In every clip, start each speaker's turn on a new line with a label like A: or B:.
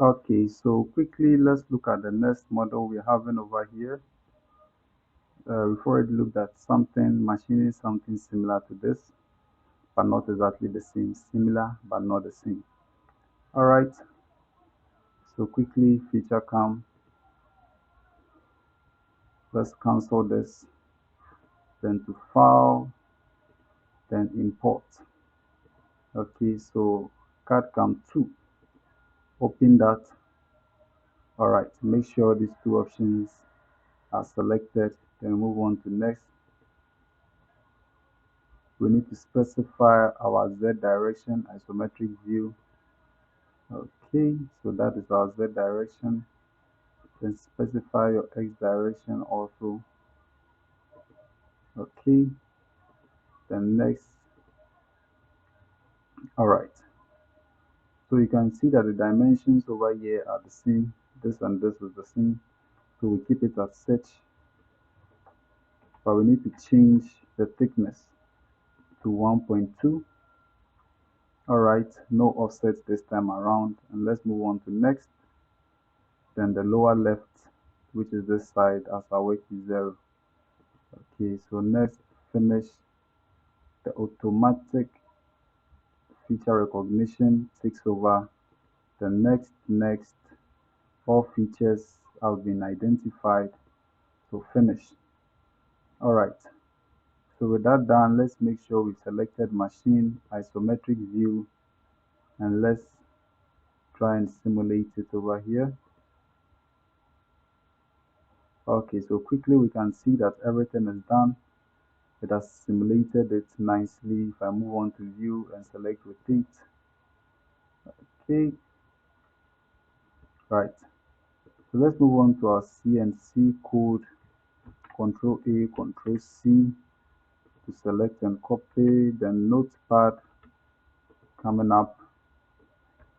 A: Okay, so quickly let's look at the next model we're having over here. We've already looked at something, machining something similar to this, but not exactly the same. Similar, but not the same. All right, so quickly FeatureCam, let's cancel this, then to File, then Import. Okay, so CAD-CAM 2, open that. All right, make sure these two options are selected, then move on to next. We need to specify our Z direction, isometric view. Okay, so that is our Z direction. Then specify your X direction also. Okay, then next. All right, so you can see that the dimensions over here are the same. This and this is the same. So we keep it as such, but we need to change the thickness to 1.2. All right, no offset this time around, and let's move on to next. Then the lower left, which is this side, as our weight is 0. Okay, so next, finish. The automatic feature recognition takes over. The next, all features have been identified. So finish. All right, so with that done, let's make sure we selected machine isometric view, and let's try and simulate it over here. Okay, so quickly we can see that everything is done. It has simulated it nicely. If I move on to view and select rotate, okay, right. So let's move on to our CNC code. Control A, Control C to select and copy. Then Notepad coming up.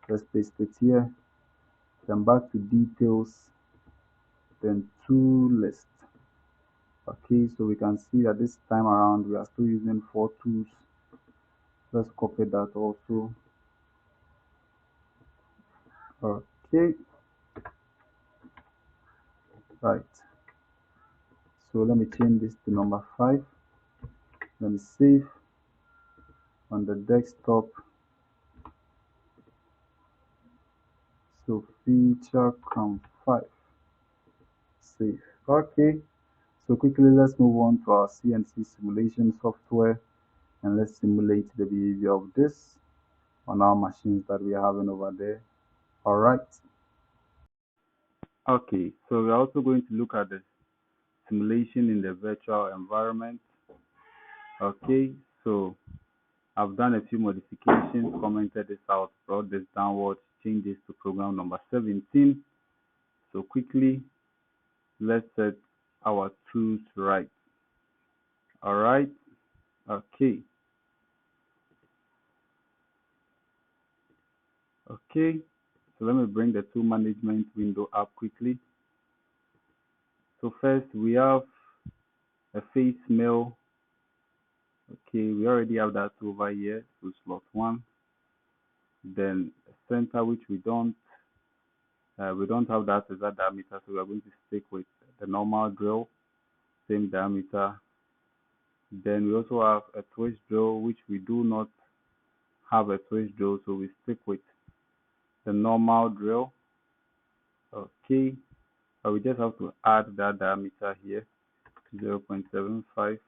A: Let's paste it here. Then back to details. Then tool list. Okay, so we can see that this time around we are still using 4 tools. Let's copy that also. Okay, right. So let me change this to number 5. Let me save on the desktop. So FeatureCam 5. Save. Okay. So quickly let's move on to our CNC simulation software, and let's simulate the behavior of this on our machines that we are having over there. All right. Okay, so we're also going to look at the simulation in the virtual environment. Okay, so I've done a few modifications, commented this out, brought this downwards, changed this to program number 17. So quickly, let's set our tools right. All right, okay, okay. So let me bring the tool management window up quickly. So first we have a face mill. Okay, we already have that over here, so slot 1. Then center, which we don't have that exact diameter, so we are going to stick with the normal drill, same diameter. Then we also have a twist drill, which we do not have a twist drill, so we stick with the normal drill. Okay, we just have to add that diameter here, 0.754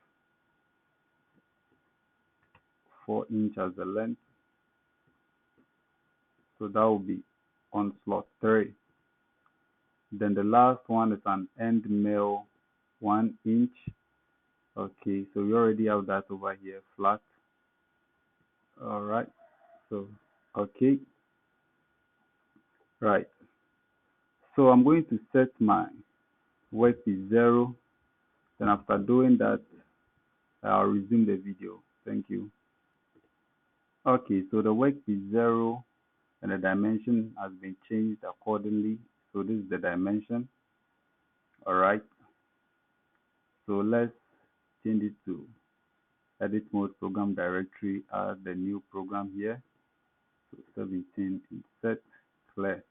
A: inch as the length. So that will be on slot 3. Then the last one is an end mill, 1 inch. Okay, so we already have that over here, flat. All right, so okay, right. So I'm going to set my workpiece 0. Then after doing that, I'll resume the video. Thank you. Okay, so the workpiece 0 and the dimension has been changed accordingly. So this is the dimension. All right, so let's change it to edit mode program directory, add the new program here. So 17, insert, clear.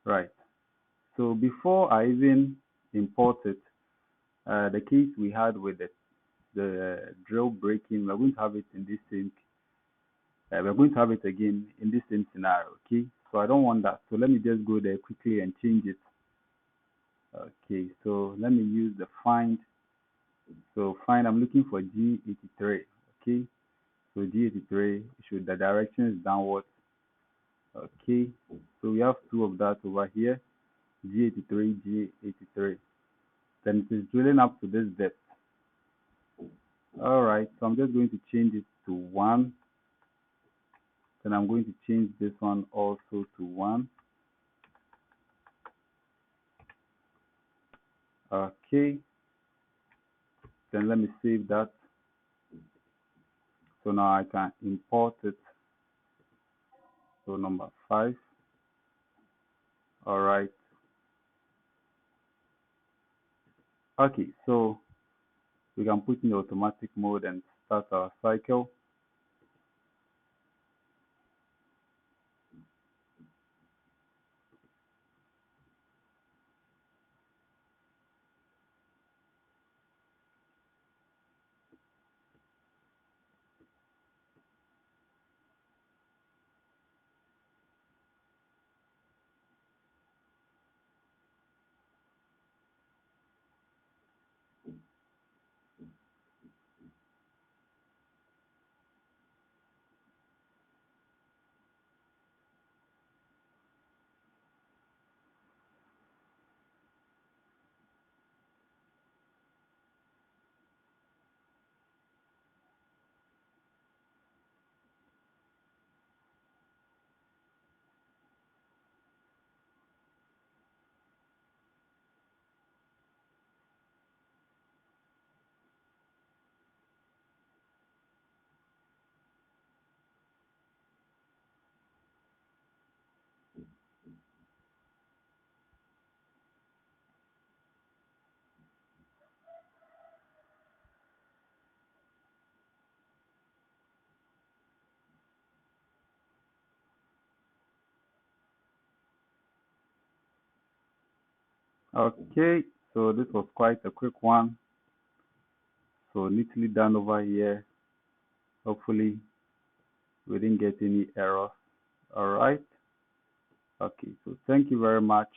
A: Right. So before I even import it, the case we had with the drill breaking, we're going to have it in this same, we're going to have it again in this same scenario, okay? So I don't want that. So let me just go there quickly and change it. Okay, so let me use the find. So find, I'm looking for G83, okay? So G83, should the direction is downwards, okay? So we have two of that over here, G83, G83. Then it is drilling up to this depth. All right, so I'm just going to change it to 1. Then I'm going to change this one also to 1. Okay, then let me save that. So now I can import it. So number 5. All right. Okay, so we can put in the automatic mode and start our cycle. Okay, so this was quite a quick one. So neatly done over here. Hopefully we didn't get any errors. All right. Okay, so thank you very much.